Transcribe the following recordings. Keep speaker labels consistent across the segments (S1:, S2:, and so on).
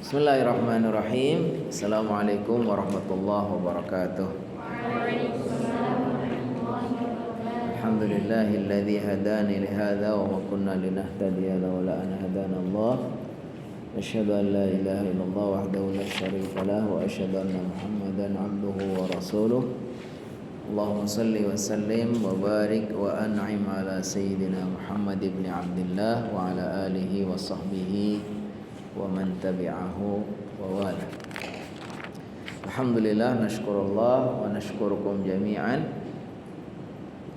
S1: Bismillahirrahmanirrahim. Assalamualaikum warahmatullahi wabarakatuh. Alhamdulillahilladzi hadani li hadza wa ma kunna linahtadiya laula an hadana Allah. Asyhadu an la ilaha illallah wahdahu la syarika lah wa asyhadu anna Muhammadan abduhu wa rasuluh. Allahumma salli wa sallim wa barik wa an'im ala sayyidina Muhammad ibn Abdullah wa ala alihi wa sahbihi wa man tabi'ahu wa wala. Alhamdulillah, nashkurullah wa nashkurukum jami'an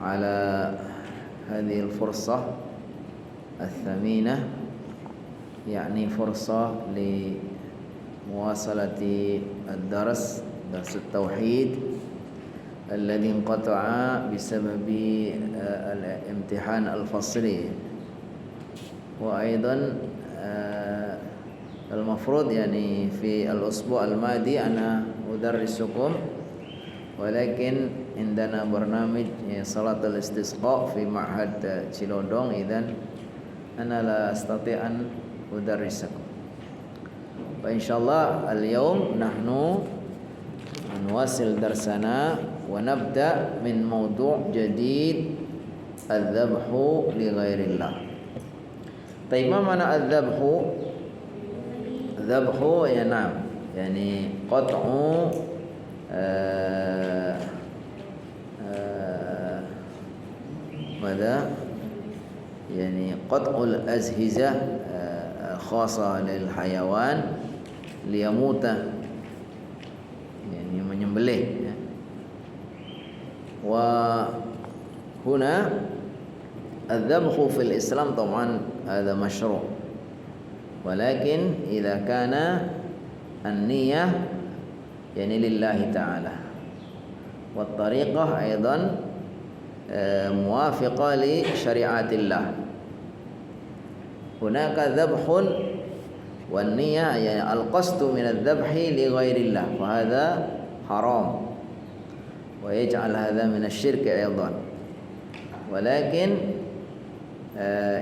S1: ala hadhihi al-fursah al-thaminah, yakni fursah li muwasalati ad-dars at-tauhid alladhi inqata'a bisababi al-imtihan al-fasli, wa aidan المفروض يعني في الأسبوع الماضي أنا أدرسكم، ولكن عندنا برنامج صلاة الاستسقاء في معهد تشيلودونغ، إذن أنا لا أستطيع أن أدرسكم. فإن شاء الله اليوم نحن نواصل درسنا ونبدأ من موضوع جديد، الذبح لغير الله. طيب ما معنى الذبح؟ الذبح يعني قطع ماذا؟ يعني قطع الأجهزة خاصة للحيوان ليموت، يعني menyembelih. وهنا الذبح في الإسلام طبعا هذا مشروع، ولكن إذا كان النية يعني لله تعالى، والطريقة أيضا موافقة لشريعة الله. هناك ذبح والنية يعني القصد من الذبح لغير الله، فهذا حرام ويجعل هذا من الشرك أيضا. ولكن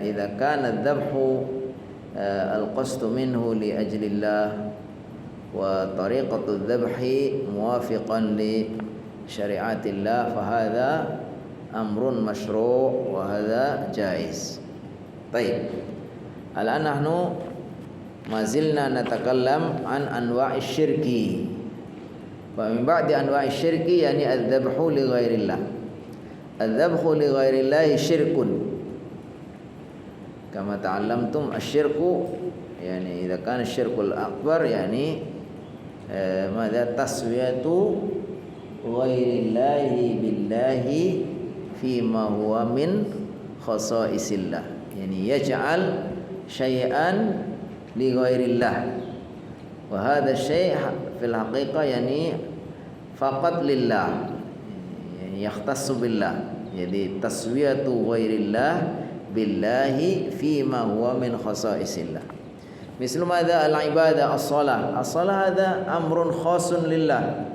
S1: إذا كان الذبح القصد منه لأجل الله وطريقة الذبح موافقا لشريعة الله، فهذا أمر مشروع وهذا جائز. طيب، الآن نحن ما زلنا نتكلم عن أنواع الشرك، ومن بعد أنواع الشرك يعني الذبح لغير الله. الذبح لغير الله شرك كما تعلمتم. الشرك يعني إذا كان الشرك الأكبر يعني ماذا؟ تسوية غير الله بالله فيما هو من خصائص الله، يعني يجعل شيئا لغير الله، وهذا الشيء في الحقيقة يعني فقط لله، يعني يختص بالله، يعني تسوية غير الله بالله فيما هو من خصائص الله. مثل ماذا؟ العبادة، الصلاة هذا أمر خاص لله،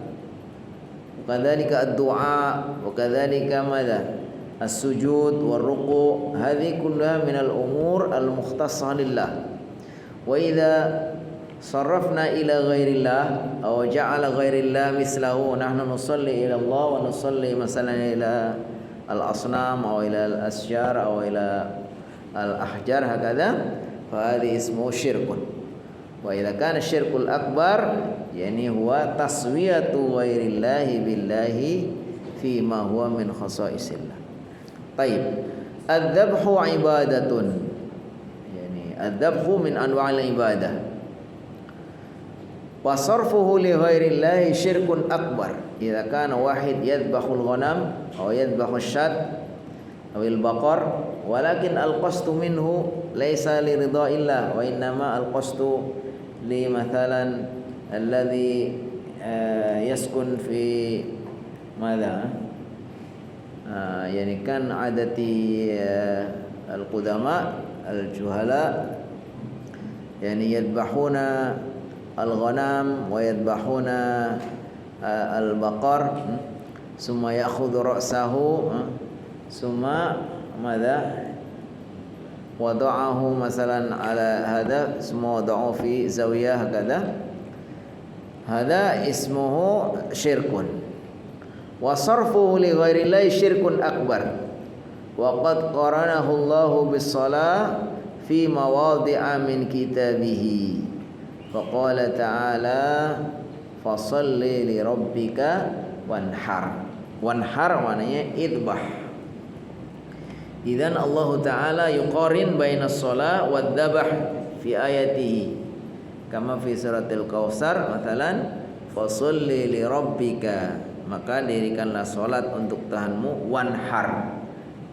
S1: وكذلك الدعاء، وكذلك ماذا؟ السجود والركوع، هذه كلها من الأمور المختصة لله. وإذا صرفنا إلى غير الله أو جعل غير الله مثله، نحن نصلي إلى الله ونصلي مثلا إلى الأصنام أو إلى الأشجار أو إلى الأحجار هكذا، فهذه اسمه شرك. وإذا كان الشرك الأكبر يعني هو تسوية غير الله بالله فيما هو من خصائص الله. طيب، الذبح عبادة، يعني الذبح من أنواع العبادة، وصرفه لغير الله شرك أكبر. إذا كان واحد يذبح الغنم أو يذبح الشاة أو البقر، ولكن القصد منه ليس لرضاء الله، وإنما القصد لمثلا الذي يسكن في ماذا؟ يعني كان عادة القدماء الجهلاء يعني يذبحون الغنم ويذبحون البقر، ثم يأخذ رأسه، ثم ماذا؟ wada'ahu masalan ala hada semua wada'u fi zawiyah kada hada ismuhu syirkun wa sarfuhu li ghairillahi syirkun akbar wa qad qaranahu Allahu bis shalah fi mawadhi'a min kitabihi faqala ta'ala fasalli li rabbika wanhar. Wanhar maknanya idbah. Idzan Allah Ta'ala yuqarin baina shalah wad dzabh fi ayatihi kama fi suratil Kautsar matalan fasalli li rabbika maka dirikanlah salat untuk Tuhanmu wanhar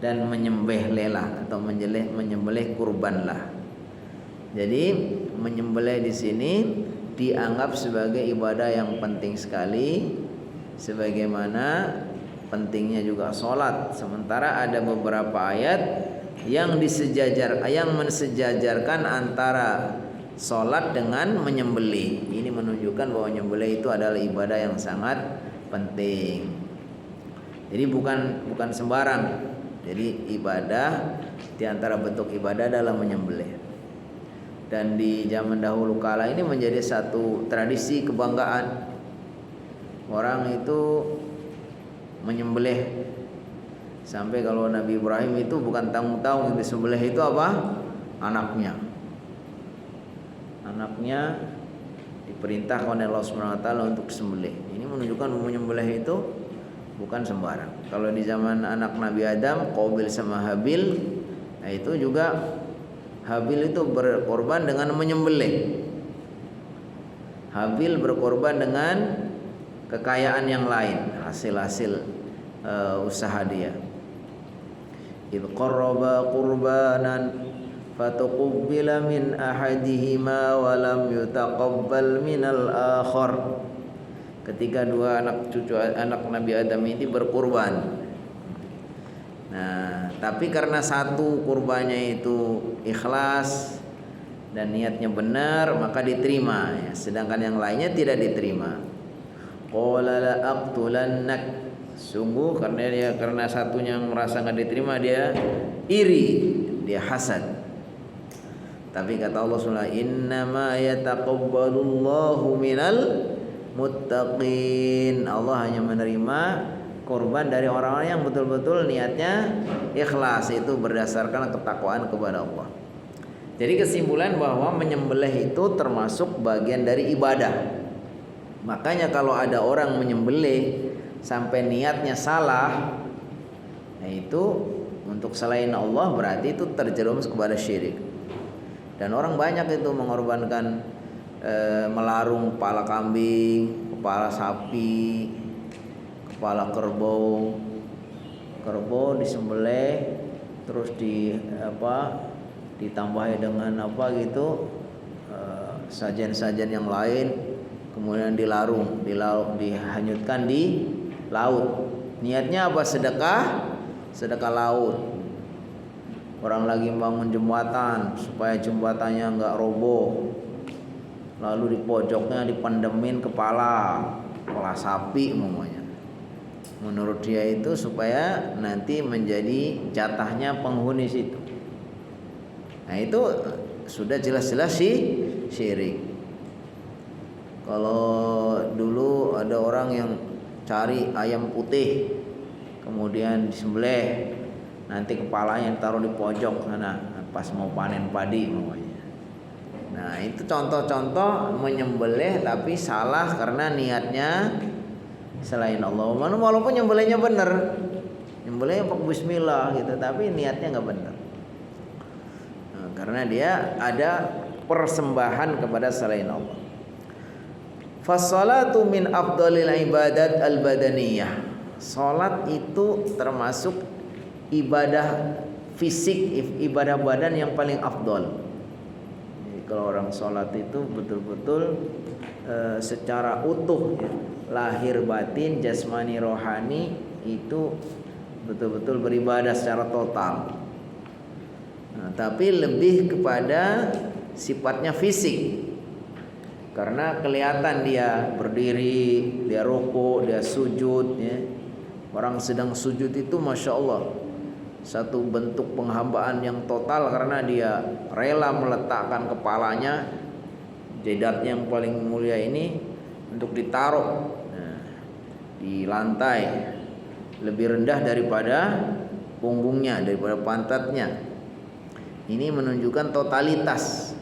S1: dan menyembelih lela atau menyembelih kurbanlah. Jadi menyembelih di sini dianggap sebagai ibadah yang penting sekali, sebagaimana pentingnya juga sholat. Sementara ada beberapa ayat yang mensejajarkan antara sholat dengan menyembelih. Ini menunjukkan bahwa menyembelih itu adalah ibadah yang sangat penting. Jadi bukan sembarang. Jadi ibadah, di antara bentuk ibadah adalah menyembelih. Dan di zaman dahulu kala ini menjadi satu tradisi kebanggaan. Orang itu menyembelih sampai kalau Nabi Ibrahim itu bukan tanggung-tanggung, yang disembelih itu apa? Anaknya diperintahkan oleh Allah Subhanahu wa taala untuk disembelih. Ini menunjukkan menyembelih itu bukan sembarang. Kalau di zaman anak Nabi Adam, Qabil sama Habil, nah itu juga Habil itu berkorban dengan menyembelih. Habil berkorban dengan kekayaan yang lain, hasil usaha dia. Idh qarraba qurbanan fatuqbila min ahadihima wa lam yutaqabbal minal akhar. Ketika dua anak Nabi Adam ini berkurban. Nah, tapi karena satu kurbannya itu ikhlas dan niatnya benar, maka diterima ya. Sedangkan yang lainnya tidak diterima. Qala la aqtulannak. Sungguh karena satunya yang merasa enggak diterima, dia iri, dia hasad. Tapi kata Allah Subhanahu innama yataqabbalullahu minal muttaqin. Allah hanya menerima korban dari orang-orang yang betul-betul niatnya ikhlas, itu berdasarkan ketakwaan kepada Allah. Jadi kesimpulan bahwa menyembelih itu termasuk bagian dari ibadah. Makanya kalau ada orang menyembelih sampai niatnya salah, nah itu untuk selain Allah berarti itu terjerumus kepada syirik. Dan orang banyak itu mengorbankan melarung kepala kambing, kepala sapi, kepala kerbau disembelih, terus ditambahi dengan sajian-sajian yang lain, kemudian dihanyutkan di laut. Niatnya apa? Sedekah laut. Orang lagi bangun jembatan supaya jembatannya enggak roboh, lalu di pojoknya dipendemin kepala sapi umpamanya. Menurut dia itu supaya nanti menjadi jatahnya penghuni situ. Nah itu sudah jelas-jelas syirik. Kalau dulu ada orang yang cari ayam putih, kemudian disembelih, nanti kepalanya taruh di pojok sana pas mau panen padi umpamanya. Nah itu contoh-contoh menyembelih tapi salah karena niatnya selain Allah. Walaupun nyembelihnya benar, nyembelihnya pakai bismillah gitu, tapi niatnya nggak benar. Nah, karena dia ada persembahan kepada selain Allah. Fassalatu min afdalil ibadat al-badaniyah. Salat itu termasuk ibadah fisik, ibadah badan yang paling afdal. Jadi kalau orang salat itu betul-betul secara utuh ya, lahir batin, jasmani, rohani itu betul-betul beribadah secara total. Nah, tapi lebih kepada sifatnya fisik. Karena kelihatan dia berdiri, dia rukuk, dia sujud ya. Orang sedang sujud itu Masya Allah satu bentuk penghambaan yang total karena dia rela meletakkan kepalanya, jidatnya yang paling mulia ini untuk ditaruh di lantai lebih rendah daripada punggungnya, daripada pantatnya. Ini menunjukkan totalitas.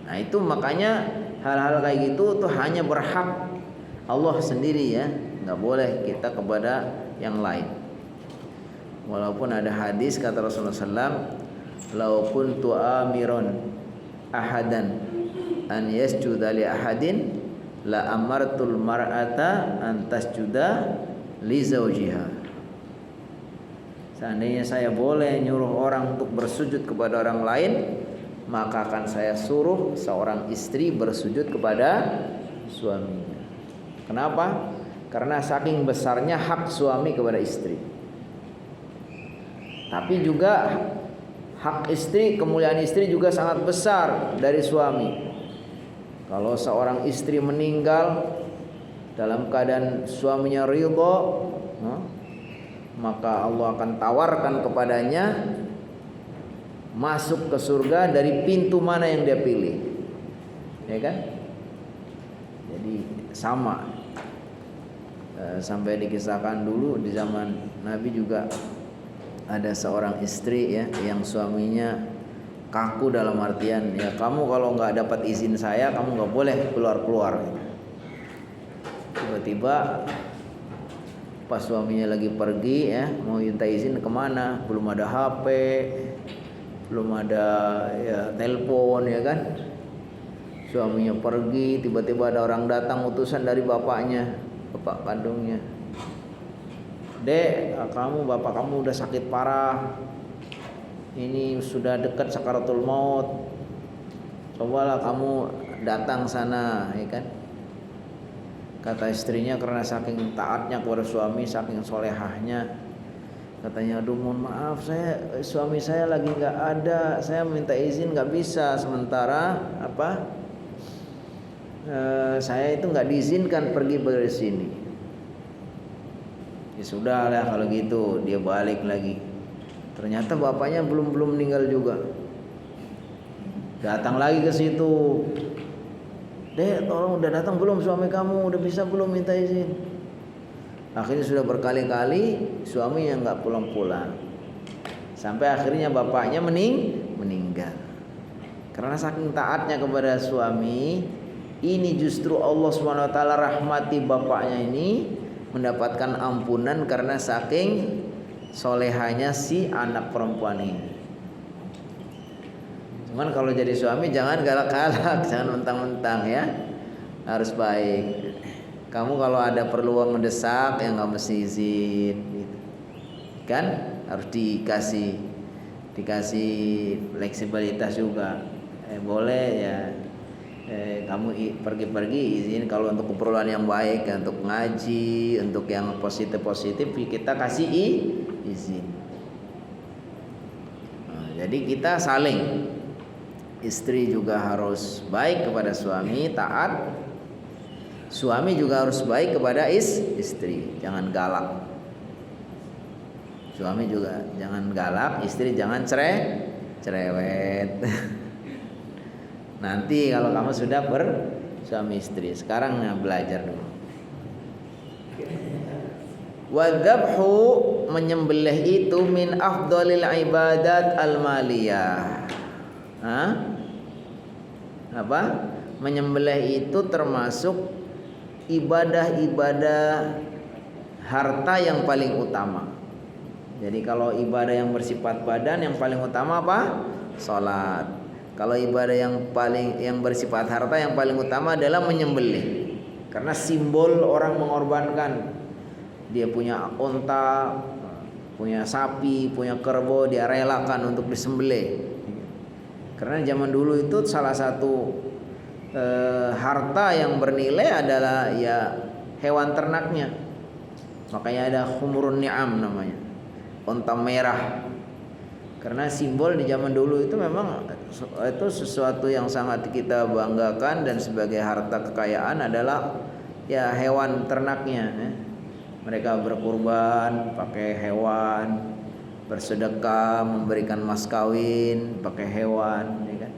S1: Nah itu makanya hal-hal kayak gitu tuh hanya berhak Allah sendiri ya, nggak boleh kita kepada yang lain. Walaupun ada hadis kata Rasulullah SAW, "Lau kuntu amiron ahadan an yasjuda li ahadin la amartul mar'ata an tasjuda li zawjiha." Seandainya saya boleh nyuruh orang untuk bersujud kepada orang lain, maka akan saya suruh seorang istri bersujud kepada suaminya. Kenapa? Karena saking besarnya hak suami kepada istri. Tapi juga hak istri, kemuliaan istri juga sangat besar dari suami. Kalau seorang istri meninggal dalam keadaan suaminya ridho, maka Allah akan tawarkan kepadanya masuk ke surga dari pintu mana yang dia pilih, ya kan? Jadi sama. Sampai dikisahkan dulu di zaman Nabi juga ada seorang istri ya yang suaminya kaku, dalam artian ya kamu kalau nggak dapat izin saya kamu nggak boleh keluar. Tiba-tiba pas suaminya lagi pergi ya, mau minta izin kemana, belum ada HP, belum ada ya telepon ya kan. Suaminya pergi, tiba-tiba ada orang datang, utusan dari bapaknya, bapak kandungnya. "Dek, bapak kamu udah sakit parah. Ini sudah dekat sakaratul maut. Cobalah kamu datang sana," ya kan. Kata istrinya karena saking taatnya kepada suami, saking solehahnya, katanya, "Aduh mohon maaf, suami saya lagi nggak ada, saya minta izin nggak bisa, sementara saya itu nggak diizinkan pergi dari sini." Ya sudah lah kalau gitu, dia balik lagi. Ternyata bapaknya belum meninggal juga. Datang lagi ke situ, "Dek, tolong, udah datang belum suami kamu? Udah bisa belum minta izin?" Akhirnya sudah berkali-kali suami yang nggak pulang-pulang. Sampai akhirnya bapaknya meninggal. Karena saking taatnya kepada suami, ini justru Allah SWT rahmati bapaknya ini mendapatkan ampunan karena saking solehanya si anak perempuan ini. Cuman kalau jadi suami jangan galak-galak, jangan mentang-mentang ya, harus baik. Kamu kalau ada perlu mendesak ya nggak mesti izin, gitu. Kan harus dikasih fleksibilitas juga. Boleh ya, kamu pergi izin kalau untuk keperluan yang baik, untuk ngaji, untuk yang positif kita kasih izin. Nah, jadi kita saling, istri juga harus baik kepada suami, taat. Suami juga harus baik kepada istri, jangan galak. Suami juga jangan galak, istri jangan cerewet. Nanti kalau kamu sudah bersuami istri, sekarang belajar dulu. Wadzabhu, menyembelih itu min afdhalil ibadat al-maliyah. Menyembelih itu termasuk ibadah-ibadah harta yang paling utama. Jadi kalau ibadah yang bersifat badan yang paling utama apa? Salat. Kalau ibadah yang bersifat harta yang paling utama adalah menyembelih. Karena simbol orang mengorbankan. Dia punya unta, punya sapi, punya kerbau, dia relakan untuk disembelih. Karena zaman dulu itu salah satu harta yang bernilai adalah ya hewan ternaknya. Makanya ada humurun ni'am namanya, unta merah. Karena simbol di zaman dulu itu memang itu sesuatu yang sangat kita banggakan, dan sebagai harta kekayaan adalah ya hewan ternaknya. Mereka berkurban pakai hewan, bersedekah, memberikan mas kawin pakai hewan, ya kan?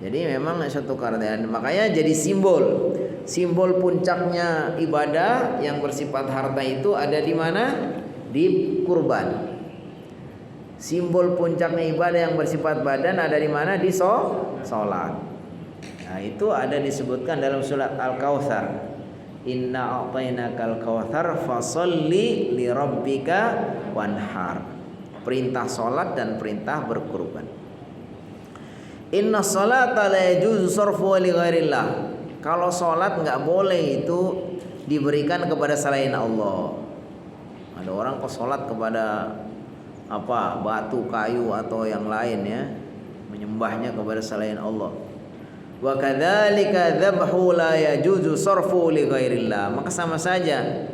S1: Jadi memang suatu karya, makanya jadi simbol puncaknya ibadah yang bersifat harta itu ada di mana? Di kurban. Simbol puncaknya ibadah yang bersifat badan ada di mana? Di sholat. Nah, itu ada disebutkan dalam surat Al-Kautsar. Inna a'tainakal kautsar fasholli li rabbika wanhar. Perintah sholat dan perintah berkurban. Inna sholata la yajuzu sarfu li ghairillah. Kalau sholat nggak boleh itu diberikan kepada selain Allah. Ada orang kok sholat kepada apa, batu, kayu atau yang lain ya, menyembahnya kepada selain Allah. Wa kadzalika dzabhu la yajuzu sarfu li ghairillah. Maka sama saja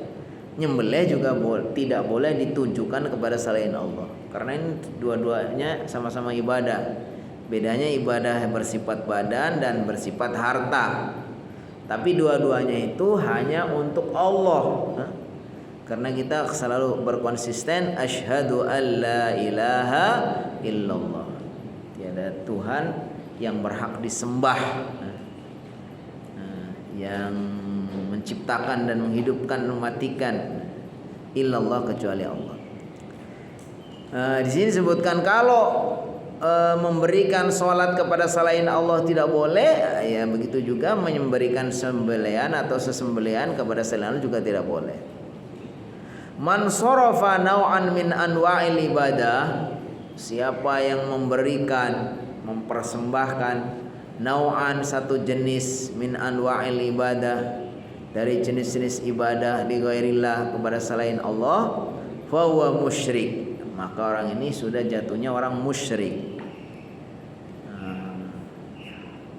S1: nyembelih juga tidak boleh ditujukan kepada selain Allah. Karena ini dua-duanya sama-sama ibadah. Bedanya ibadah bersifat badan dan bersifat harta. Tapi dua-duanya itu hanya untuk Allah. Karena kita selalu berkonsisten asyhadu alla ilaha illallah. Tiada Tuhan yang berhak disembah, yang menciptakan dan menghidupkan dan mematikan illallah kecuali Allah. Di sini disebutkan kalau memberikan sholat kepada selain Allah tidak boleh, ya begitu juga memberikan sembelihan atau sesembelihan kepada selain Allah juga tidak boleh. Man sarafa naw'an min anwa'il ibadah, siapa yang memberikan, mempersembahkan naw'an satu jenis min anwa'il ibadah dari jenis-jenis ibadah li ghairillah kepada selain Allah, fa huwa musyrik. Maka orang ini sudah jatuhnya orang musyrik.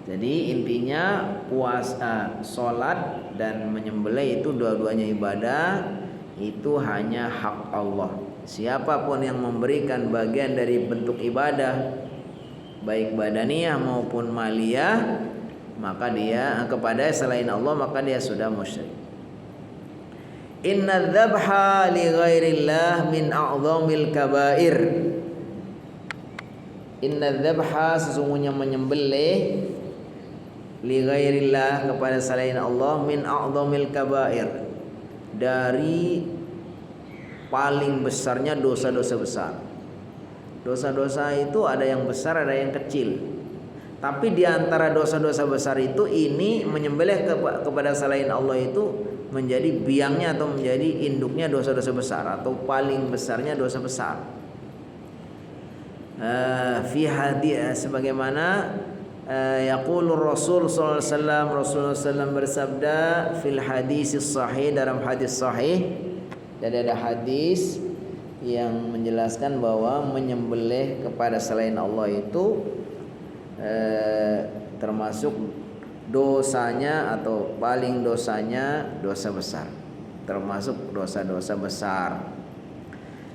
S1: Jadi intinya puasa, sholat dan menyembelih itu dua-duanya ibadah, itu hanya hak Allah. Siapapun yang memberikan bagian dari bentuk ibadah baik badaniyah maupun maliyah, maka dia kepada selain Allah, maka dia sudah musyrik. Inna dzabha li ghairillah min a'zamil kabair. Inna dzabha, sesungguhnya menyembelih, li ghairillah kepada selain Allah, min a'zamil kabair, dari paling besarnya dosa-dosa besar. Dosa-dosa itu ada yang besar, ada yang kecil. Tapi di antara dosa-dosa besar itu, ini menyembelih kepada selain Allah itu menjadi biangnya atau menjadi induknya dosa-dosa besar atau paling besarnya dosa besar. Fi hadis, sebagaimana yaqulur Rasul sallallahu alaihi wasallam, Rasulullah sallallahu bersabda fil hadis sahih, dalam hadis sahih. Jadi ada hadis yang menjelaskan bahwa menyembelih kepada selain Allah itu termasuk dosanya atau paling dosanya dosa besar, termasuk dosa-dosa besar.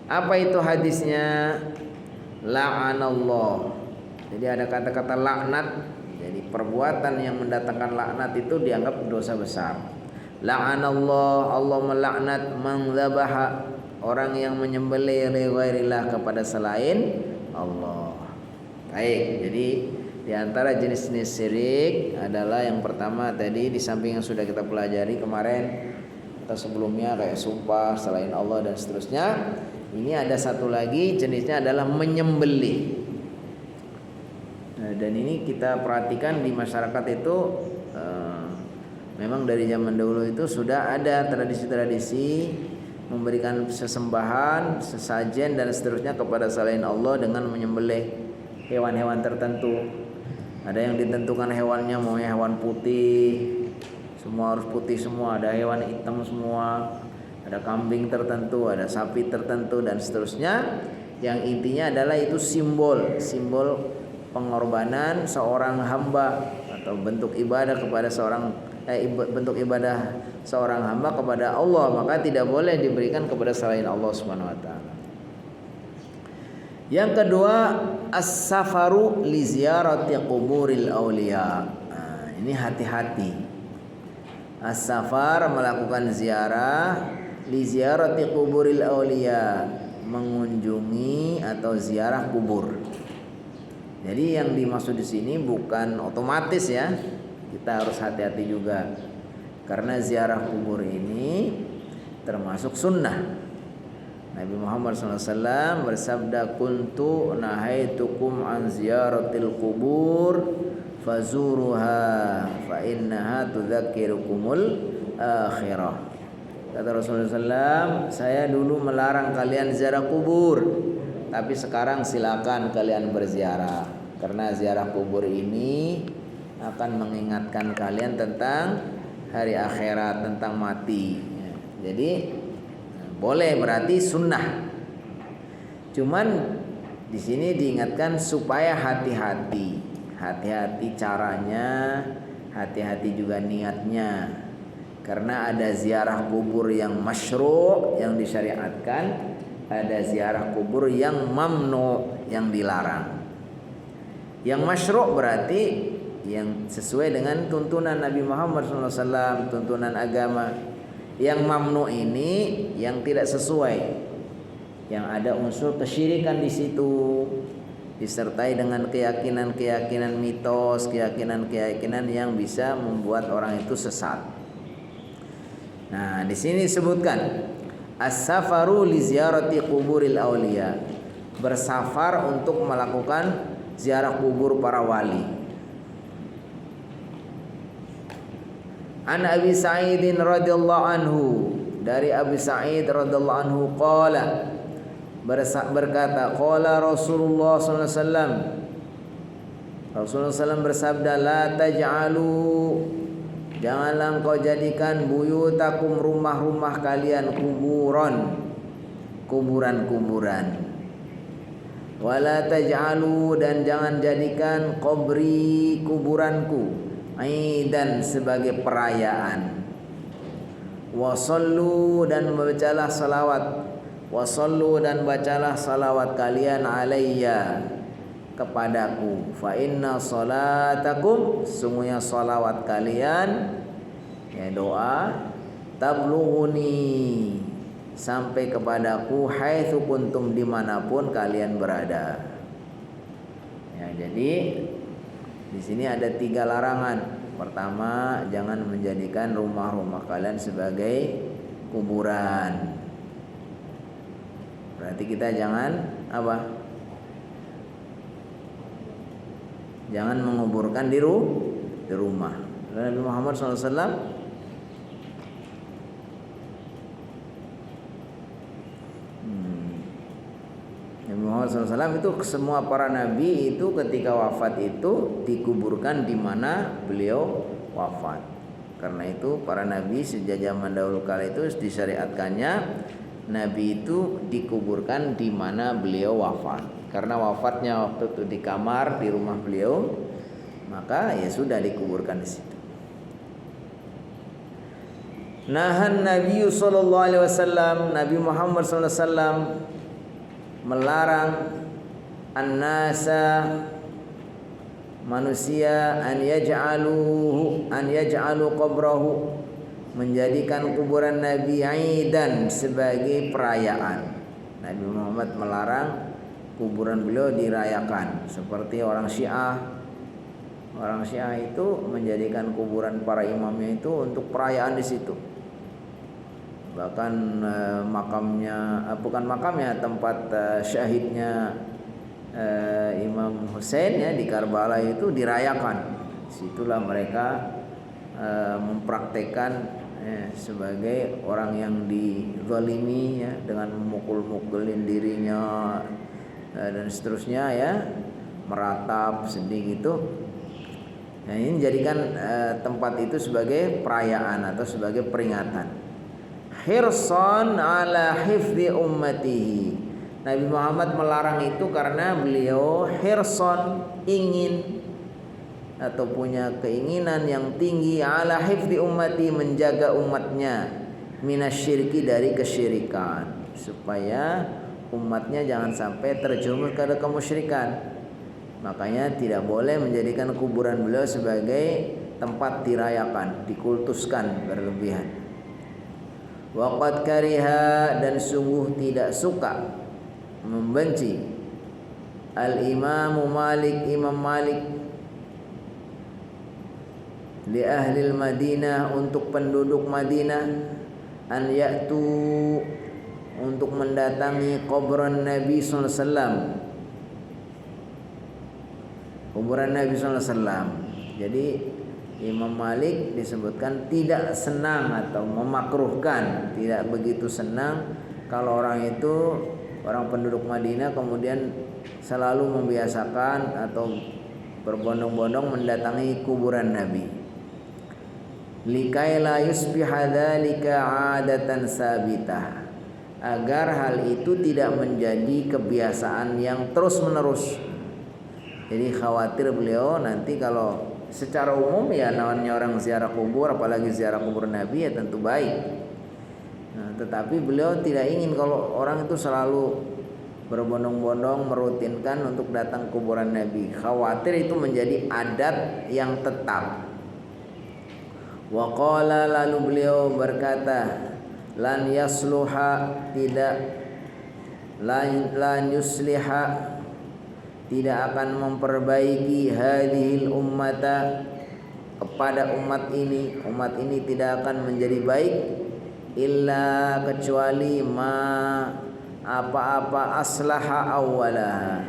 S1: Apa itu hadisnya? La'anallah. Jadi ada kata-kata laknat. Jadi perbuatan yang mendatangkan laknat itu dianggap dosa besar. La'anallah, Allah melaknat man dzabaha, orang yang menyembelih li ghairillah kepada selain Allah. Baik, jadi di antara jenis-jenis syirik adalah yang pertama tadi, di samping yang sudah kita pelajari kemarin atau sebelumnya kayak sumpah selain Allah dan seterusnya. Ini ada satu lagi jenisnya adalah menyembelih. Dan ini kita perhatikan di masyarakat itu memang dari zaman dahulu itu sudah ada tradisi-tradisi memberikan sesembahan, sesajen dan seterusnya kepada selain Allah dengan menyembelih hewan-hewan tertentu. Ada yang ditentukan hewannya mau hewan putih, semua harus putih semua, ada hewan hitam semua, ada kambing tertentu, ada sapi tertentu dan seterusnya. Yang intinya adalah itu simbol pengorbanan seorang hamba atau bentuk ibadah kepada bentuk ibadah seorang hamba kepada Allah, maka tidak boleh diberikan kepada selain Allah Subhanahu wa taala. Yang kedua, as-safaru li ziyarati quburil auliya. Nah, ini hati-hati. As-safar, melakukan ziarah, li ziyarati quburil auliya, mengunjungi atau ziarah kubur. Jadi yang dimaksud di sini bukan otomatis ya. Kita harus hati-hati juga. Karena ziarah kubur ini termasuk sunnah. Nabi Muhammad SAW bersabda, "Kuntu nahaitukum an ziyaratil kubur fazuruha fa innaha tudzakirukumul akhirah." Kata Rasulullah SAW, saya dulu melarang kalian ziarah kubur, tapi sekarang silakan kalian berziarah, karena ziarah kubur ini akan mengingatkan kalian tentang hari akhirat, tentang mati. Jadi boleh, berarti sunnah. Cuman di sini diingatkan supaya hati-hati, hati-hati caranya, hati-hati juga niatnya. Karena ada ziarah kubur yang masyru', yang disyariatkan, ada ziarah kubur yang mamnu, yang dilarang. Yang masyru' berarti yang sesuai dengan tuntunan Nabi Muhammad SAW, tuntunan agama. Yang mamnu ini yang tidak sesuai, yang ada unsur kesyirikan di situ, disertai dengan keyakinan-keyakinan mitos, keyakinan-keyakinan yang bisa membuat orang itu sesat. Nah, di sini disebutkan as-safaru li ziyarati quburil auliya, bersafar untuk melakukan ziarah kubur para wali. An Abi Sa'id radhiyallahu anhu, dari Abi Sa'id radhiyallahu anhu qala, berkata, qala Rasulullah sallallahu alaihi wasallam, Rasulullah SAW bersabda, la taj'alu, janganlah engkau jadikan buyutakum, rumah-rumah kalian, kuburan-kuburan. Wala taj'alu, dan jangan jadikan qabri, kuburanku, aidan, sebagai perayaan. Wasallu, dan bacalah salawat. Wasallu, dan bacalah salawat kalian alayya, kepadaku. Fa inna salatakum, sungguhnya salawat kalian, ya doa, tablughuni, sampai kepadaku, haitsu kuntum, dimanapun kalian berada. Ya, jadi di sini ada 3 larangan. Pertama, jangan menjadikan rumah-rumah kalian sebagai kuburan. Berarti kita jangan apa? Jangan menguburkan di rumah. Nabi Muhammad SAW Nabi Muhammad SAW itu, semua para nabi itu ketika wafat itu dikuburkan di mana beliau wafat. Karena itu para nabi sejak zaman dahulu kala itu disyariatkannya nabi itu dikuburkan di mana beliau wafat. Karena wafatnya waktu itu di kamar di rumah beliau, maka ya sudah dikuburkan di situ. Nahan Nabi sallallahu alaihi wasallam, Nabi Muhammad sallallahu alaihi wasallam melarang an-nasa, manusia, an yaj'alu qabrahu, menjadikan kuburan Nabi aidan, sebagai perayaan. Nabi Muhammad melarang kuburan beliau dirayakan seperti orang Syiah. Orang Syiah itu menjadikan kuburan para imamnya itu untuk perayaan di situ. Bahkan tempat syahidnya Imam Hussein ya di Karbala itu dirayakan. Situlah mereka mempraktekkan sebagai orang yang dizalimi ya, dengan memukul-mukulin dirinya dan seterusnya ya, meratap sedih gitu. Nah, ini jadikan tempat itu sebagai perayaan atau sebagai peringatan. Hirsan ala hifdzi ummatihi. Nabi Muhammad melarang itu karena beliau hirsan, ingin atau punya keinginan yang tinggi, ala hifdzi ummati, menjaga umatnya, minasyirki, dari kesyirikan, supaya umatnya jangan sampai terjerumus ke kemusyrikan. Makanya tidak boleh menjadikan kuburan beliau sebagai tempat dirayakan, dikultuskan berlebihan. Waqad kariha, dan sungguh tidak suka membenci. Al-Imam Malik li ahli Madinah, untuk penduduk Madinah, an ya'tu, untuk mendatangi kuburan Nabi sallallahu alaihi wasallam, kuburan Nabi sallallahu alaihi wasallam. Jadi Imam Malik disebutkan tidak senang atau memakruhkan, tidak begitu senang kalau orang itu, orang penduduk Madinah kemudian selalu membiasakan atau berbondong-bondong mendatangi kuburan Nabi. Likai la yusbiha dzalika 'adatan sabitah, agar hal itu tidak menjadi kebiasaan yang terus-menerus. Jadi khawatir beliau nanti kalau secara umum ya namanya orang ziarah kubur, apalagi ziarah kubur Nabi ya tentu baik. Nah, tetapi beliau tidak ingin kalau orang itu selalu berbondong-bondong merutinkan untuk datang ke kuburan Nabi. Khawatir itu menjadi adat yang tetap. Wa qala, lalu beliau berkata, lan yasluha, tidak, lan yusliha, tidak akan memperbaiki hadhil ummata, kepada umat ini tidak akan menjadi baik, illa, kecuali apa-apa aslaha awwalaha,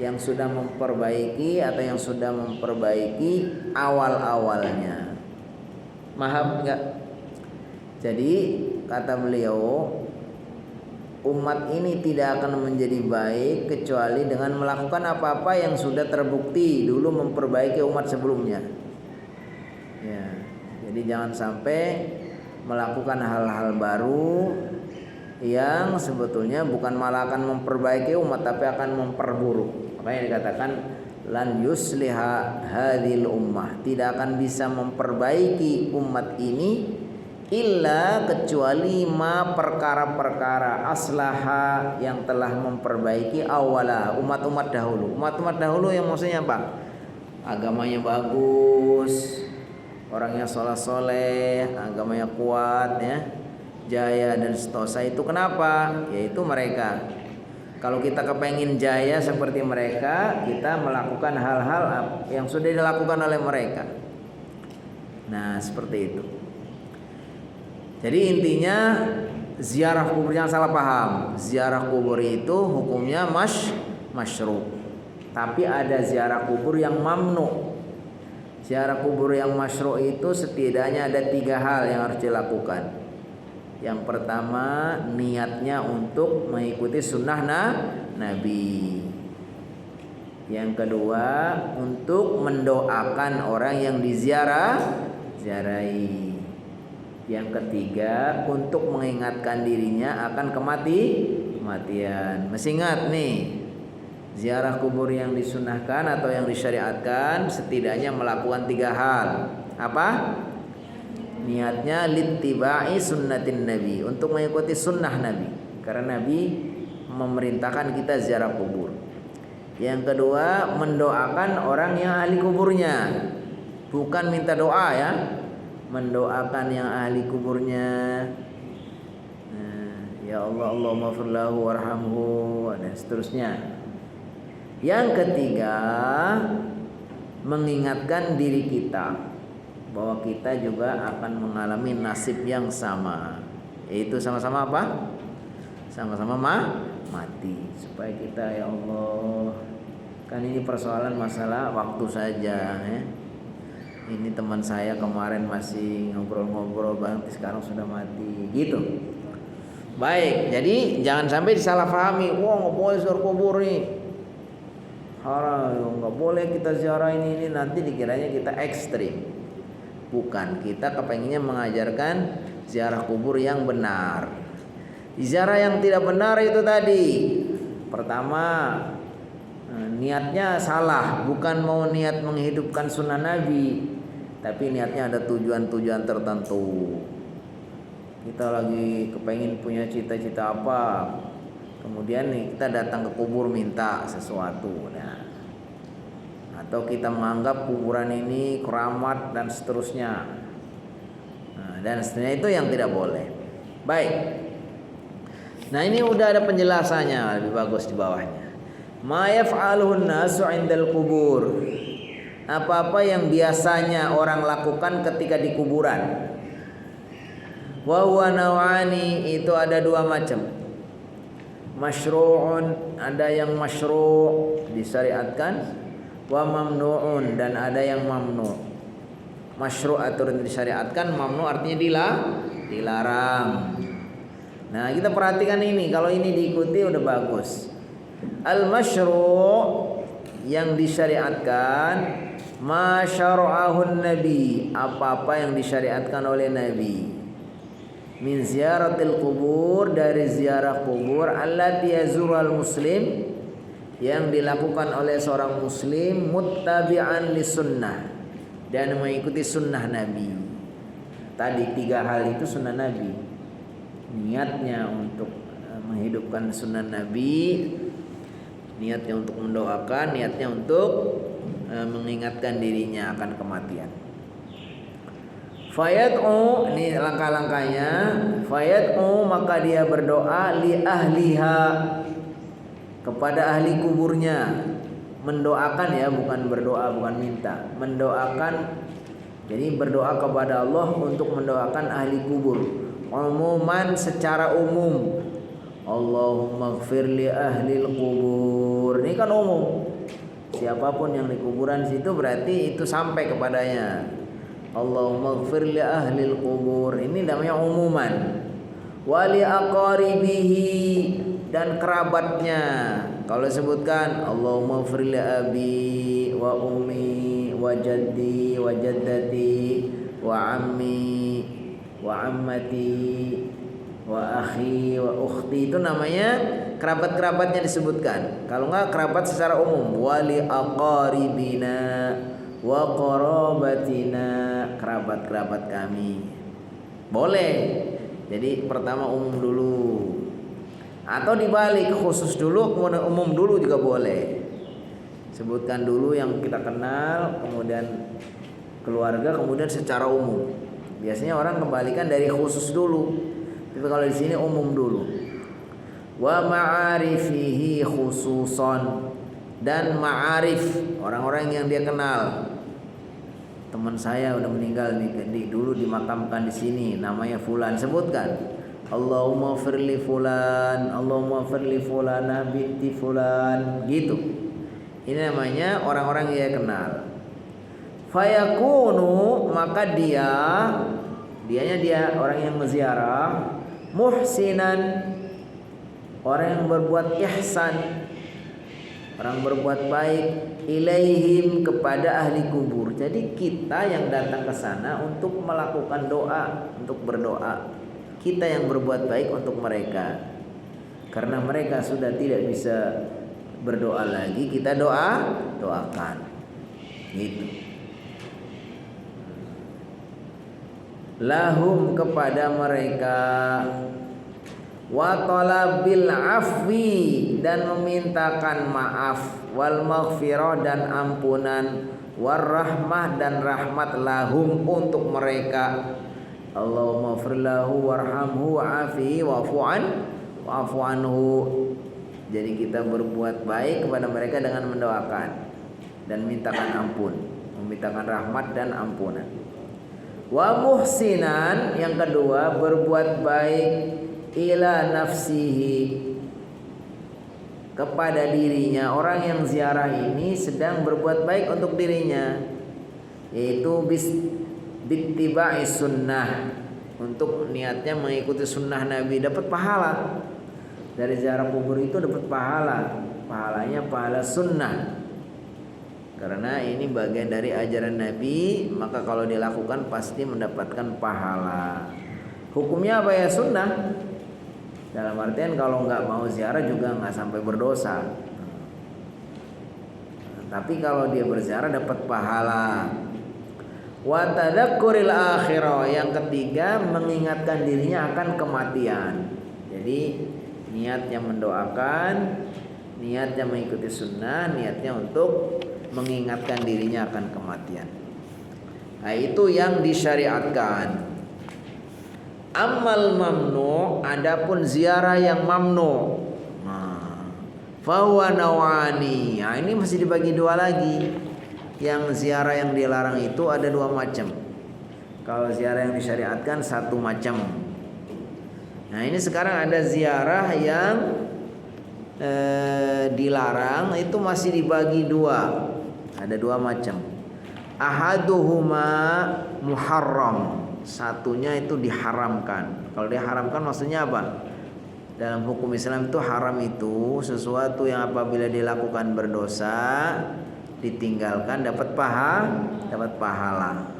S1: yang sudah memperbaiki atau yang sudah memperbaiki awal-awalnya. Paham enggak? Jadi kata beliau, umat ini tidak akan menjadi baik kecuali dengan melakukan apa-apa yang sudah terbukti dulu memperbaiki umat sebelumnya. Ya, jadi jangan sampai melakukan hal-hal baru yang sebetulnya bukan malah akan memperbaiki umat tapi akan memperburuk. Makanya dikatakan lan yusliha hadhil ummah, tidak akan bisa memperbaiki umat ini illa, kecuali perkara-perkara aslaha, yang telah memperbaiki awala, umat-umat dahulu. Umat-umat dahulu yang maksudnya apa? Agamanya bagus, orangnya soleh, agamanya kuat ya, jaya dan seterusnya. Itu kenapa? Yaitu mereka. Kalau kita kepengin jaya seperti mereka, kita melakukan hal-hal yang sudah dilakukan oleh mereka. Nah, seperti itu. Jadi intinya ziarah kubur, jangan salah paham. Ziarah kubur itu hukumnya masyru'. Tapi ada ziarah kubur yang mamnu. Ziarah kubur yang masyru' itu setidaknya ada 3 hal yang harus dilakukan. Yang pertama, niatnya untuk mengikuti sunnah Nabi. Yang kedua, untuk mendoakan orang yang diziarahi. Yang ketiga, untuk mengingatkan dirinya akan kematian. Masih ingat nih, ziarah kubur yang disunahkan atau yang disyariatkan setidaknya melakukan 3 hal. Apa? Niatnya littiba'i sunnatin Nabi, untuk mengikuti sunnah Nabi, karena Nabi memerintahkan kita ziarah kubur. Yang kedua, mendoakan orang yang ahli kuburnya, bukan minta doa ya, mendoakan yang ahli kuburnya. Ya Allah, Allahumma ighfir lahu warhamhu, dan seterusnya. Yang ketiga, mengingatkan diri kita bahwa kita juga akan mengalami nasib yang sama, yaitu sama-sama apa? Sama-sama mati. Supaya kita, ya Allah, kan ini persoalan masalah waktu saja ya. Ini teman saya kemarin masih ngobrol-ngobrol banget, sekarang sudah mati gitu. Baik, jadi jangan sampai disalahpahami. Wah, nggak boleh ziarah kubur nih, haram, nggak boleh kita ziarah ini nanti dikiranya kita ekstrim. Bukan, kita kepenginnya mengajarkan ziarah kubur yang benar. Ziarah yang tidak benar itu tadi, pertama, niatnya salah, bukan mau niat menghidupkan sunnah Nabi, tapi niatnya ada tujuan-tujuan tertentu. Kita lagi kepengin punya cita-cita apa, kemudian nih kita datang ke kubur minta sesuatu. Nah, atau kita menganggap kuburan ini keramat dan seterusnya. Dan seterusnya, itu yang tidak boleh. Baik. Nah ini udah ada penjelasannya, lebih bagus di bawahnya. Ma yaf'aluhun nasu 'indal kubur. Apa-apa yang biasanya orang lakukan ketika di kuburan. Wa huwa naw'ani, itu ada dua macam. Masyru'un, ada yang masyru' disyariatkan, wa mamnu'un, dan ada yang mamnu'. Masyru' atau disyariatkan, mamnu' artinya dilarang. Nah, kita perhatikan ini, kalau ini diikuti udah bagus. Al-masyru' yang disyariatkan, ma syara'ahun nabi, apa-apa yang disyariatkan oleh nabi. Min ziyaratil kubur, dari ziarah kubur, allati yazurul muslim, yang dilakukan oleh seorang muslim, muttabi'an li sunnah, dan mengikuti sunnah nabi. Tadi 3 hal itu sunnah nabi. Niatnya untuk menghidupkan sunnah nabi, niatnya untuk mendoakan, niatnya untuk mengingatkan dirinya akan kematian. Fayad'u, ini langkah-langkahnya. Fayad'u, maka dia berdoa, li ahliha, kepada ahli kuburnya. Mendoakan ya, bukan berdoa, bukan minta. Mendoakan, jadi berdoa kepada Allah untuk mendoakan ahli kubur. Umuman, secara umum. Allahumma ighfir li ahlil kubur. Ini kan umum. Siapapun yang di kuburan situ berarti itu sampai kepadanya. Allahumma ighfir li ahlil kubur. Ini namanya umuman. Wali aqaribihi, dan kerabatnya. Kalau sebutkan Allahumma ighfir li abi wa ummi wa jaddi wa jaddati wa ammi wa ammati wa akhi wa ukhti, itu namanya kerabat-kerabatnya disebutkan. Kalau enggak kerabat secara umum, wali aqaribina wa qarabatina, kerabat-kerabat kami. Boleh. Jadi pertama umum dulu. Atau dibalik, khusus dulu kemudian umum dulu juga boleh. Sebutkan dulu yang kita kenal, kemudian keluarga, kemudian secara umum. Biasanya orang kembalikan dari khusus dulu. Tapi kalau di sini umum dulu. Wa ma'arifihi khususon, dan ma'arif, orang-orang yang dia kenal. Teman saya udah meninggal nih, dulu dimakamkan di sini, namanya fulan, sebutkan. Allahumma firli fulan, Allahumma firli fulana binti fulan, gitu. Ini namanya orang-orang yang dia kenal. Fayakunu, maka dianya dia orang yang menziarah, muhsinan, orang yang berbuat ihsan, orang berbuat baik, ilaihim, kepada ahli kubur. Jadi kita yang datang ke sana untuk melakukan doa, untuk berdoa. Kita yang berbuat baik untuk mereka. Karena mereka sudah tidak bisa berdoa lagi, kita doakan. Gitu. Lahum, kepada mereka. Wa talabil afwi, dan memintakan maaf, wal maghfirah, dan ampunan, war rahmah, dan rahmat, lahum, untuk mereka. Allahumma ighfir lahu warhamhu wa'afihi wa'fu anhu. Jadi kita berbuat baik kepada mereka dengan mendoakan dan mintakan ampun, memintakan rahmat dan ampunan. Wa muhsinan, yang kedua, berbuat baik, ila nafsihi, kepada dirinya. Orang yang ziarah ini sedang berbuat baik untuk dirinya, yaitu bittiba'i sunnah, untuk niatnya mengikuti sunnah Nabi, dapat pahala. Dari ziarah kubur itu dapat pahalanya pahala sunnah. Karena ini bagian dari ajaran Nabi, maka kalau dilakukan pasti mendapatkan pahala. Hukumnya apa ya? Sunnah. Dalam artian kalau nggak mau ziarah juga nggak sampai berdosa. Tapi kalau dia berziarah dapat pahala. Wa tadakkuril akhirah, yang ketiga, mengingatkan dirinya akan kematian. Jadi niatnya mendoakan, niatnya mengikuti sunnah, niatnya untuk mengingatkan dirinya akan kematian. Nah, itu yang disyariatkan. Amal mamnu, adapun ziarah yang mamnu. Nah, fahuwa nawani. Nah, ini masih dibagi dua lagi. Yang ziarah yang dilarang itu ada dua macam. Kalau ziarah yang disyariatkan satu macam. Nah, ini sekarang ada ziarah yang dilarang itu masih dibagi dua. Ada dua macam. Ahaduhuma muharram. Satunya itu diharamkan. Kalau diharamkan maksudnya apa? Dalam hukum Islam itu haram itu sesuatu yang apabila dilakukan berdosa, ditinggalkan dapat pahala.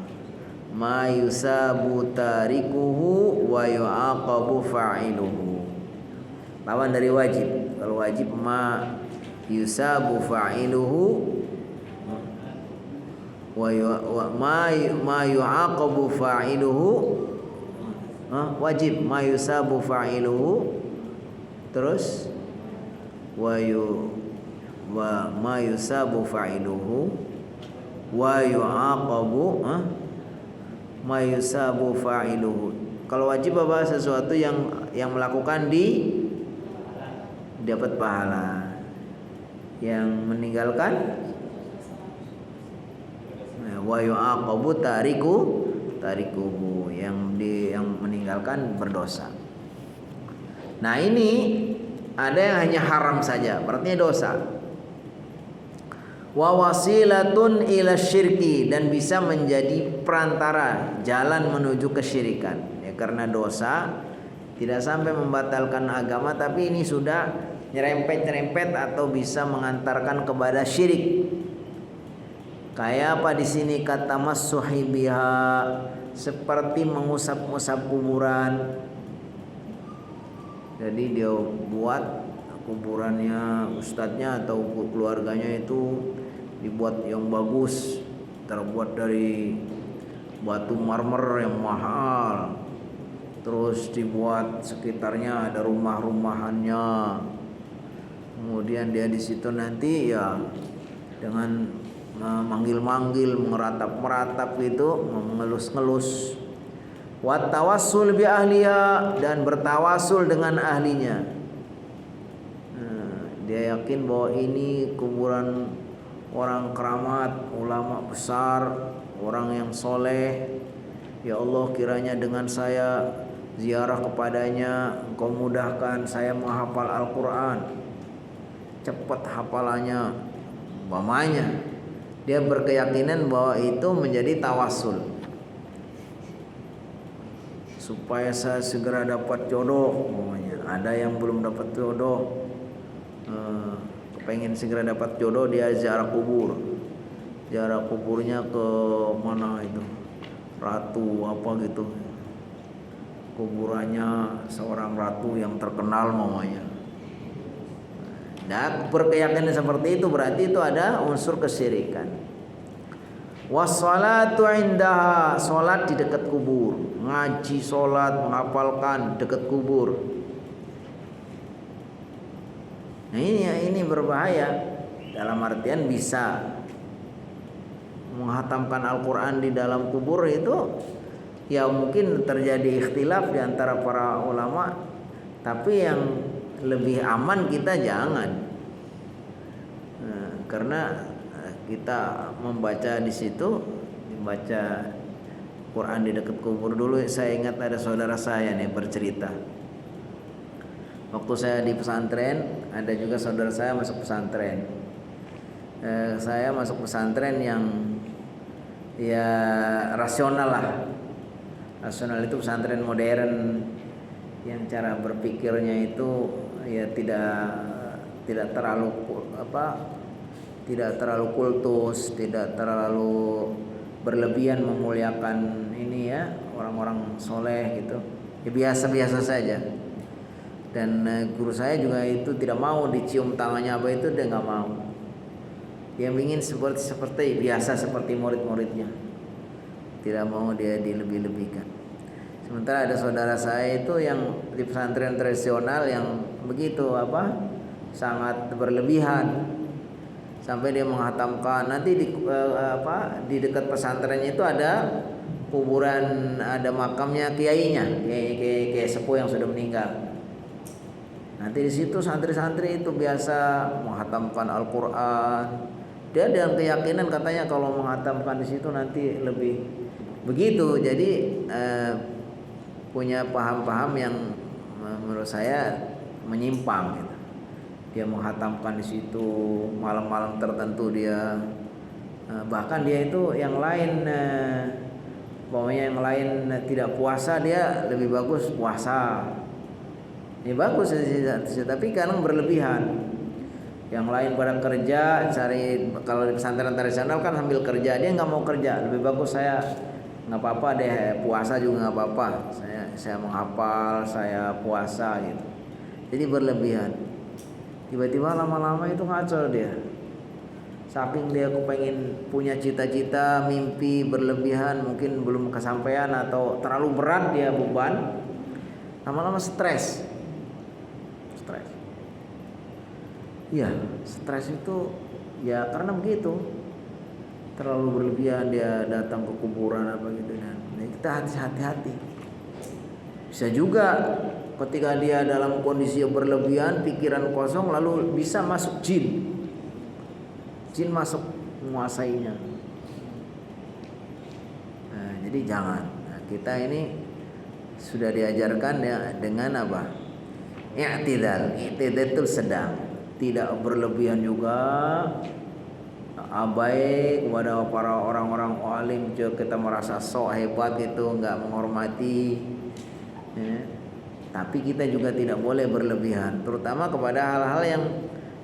S1: Ma yusabu tarikuhu wa yu'aqabu fa'iluhu. Lawan dari wajib. Kalau wajib ma yusabu fa'iluhu wa ma yu'aqabu fa'iluhu, wajib ma yusabu fa'iluhu, terus wa ma yusabu fa'iluhu wa yu'aqabu ma yusabu fa'iluhu. Kalau wajib apa? Sesuatu yang melakukan dapat pahala. Yang meninggalkan wa yu'aqabu tarikuhu, yang meninggalkan berdosa. Nah, ini ada yang hanya haram saja, berarti dosa. Wa wasilatun ila syirki, dan bisa menjadi perantara jalan menuju kesyirikan. Ya, karena dosa tidak sampai membatalkan agama, tapi ini sudah nyerempet-nyerempet atau bisa mengantarkan kepada syirik. Kayak apa di sini? Kata massuhi biha, seperti mengusap-usap kuburan. Jadi dia buat kuburannya, ustadznya atau keluarganya itu dibuat yang bagus, terbuat dari batu marmer yang mahal. Terus dibuat sekitarnya ada rumah-rumahannya. Kemudian dia di situ nanti ya dengan manggil-manggil, meratap-meratap gitu, mengelus-ngelus. Wa tawassul bi ahliya, dan bertawasul dengan ahlinya. Dia yakin bahwa ini kuburan orang keramat, ulama besar, orang yang soleh. Ya Allah, kiranya dengan saya ziarah kepadanya, Engkau mudahkan saya menghafal Al-Quran, cepat hafalannya, umpamanya. Dia berkeyakinan bahwa itu menjadi tawasul, supaya saya segera dapat jodoh. Ada yang belum dapat jodoh, pengen segera dapat jodoh, dia ziarah kubur. Ziarah kuburnya ke mana itu, ratu apa gitu, kuburannya seorang ratu yang terkenal mamanya. Nah, berkeyakinan seperti itu berarti itu ada unsur kesyirikan. Wassalatu indaha, salat di dekat kubur, ngaji salat, menghafalkan dekat kubur. Nah, ini berbahaya. Dalam artian bisa menghatamkan Al-Quran di dalam kubur itu ya mungkin terjadi ikhtilaf di antara para ulama, tapi yang lebih aman kita jangan, karena kita membaca di situ, membaca Quran di dekat kubur. Dulu saya ingat ada saudara saya nih bercerita, waktu saya di pesantren, ada juga saudara saya masuk pesantren. Saya masuk pesantren yang ya rasional lah. Rasional itu pesantren modern yang cara berpikirnya itu ya tidak terlalu tidak terlalu kultus, tidak terlalu berlebihan memuliakan ini ya orang-orang soleh gitu. Ya biasa-biasa saja. Dan guru saya juga itu tidak mau dicium tangannya apa itu, dia nggak mau. Dia ingin seperti biasa seperti murid-muridnya. Tidak mau dia dilebih-lebihkan. Sementara ada saudara saya itu yang di pesantren tradisional yang begitu sangat berlebihan, sampai dia menghatamkan nanti di dekat pesantrennya itu ada kuburan ada makamnya kiainya, kiai sepuh yang sudah meninggal. Nanti di situ santri-santri itu biasa menghatamkan Al-Qur'an. Dia ada keyakinan katanya kalau menghatamkan di situ nanti lebih begitu. Jadi punya paham-paham yang menurut saya menyimpang gitu. Dia menghatamkan di situ malam-malam tertentu dia bahkan dia itu yang lain pokoknya yang lain tidak puasa dia lebih bagus puasa. Ya bagus sih, tapi kadang berlebihan. Yang lain pada kerja cari, kalau di pesantren tradisional kan sambil kerja, dia nggak mau kerja, lebih bagus saya nggak apa-apa deh puasa juga nggak apa-apa, saya menghafal, saya puasa gitu. Jadi berlebihan. Tiba-tiba lama-lama itu ngaco dia. Saking dia kepengen punya cita-cita, mimpi berlebihan, mungkin belum kesampaian atau terlalu berat dia beban, lama-lama stres. Iya, stres itu ya karena begitu, terlalu berlebihan dia datang ke kuburan apa gitu kan. Nah, kita hati-hati. Bisa juga ketika dia dalam kondisi yang berlebihan, pikiran kosong, lalu bisa masuk jin masuk menguasainya. Nah, jadi jangan. Nah, kita ini sudah diajarkan ya dengan apa? I'tidal itu sedang, tidak berlebihan juga, abai kepada para orang-orang alim kita merasa sok hebat gitu, nggak menghormati ya. Tapi kita juga tidak boleh berlebihan, terutama kepada hal-hal yang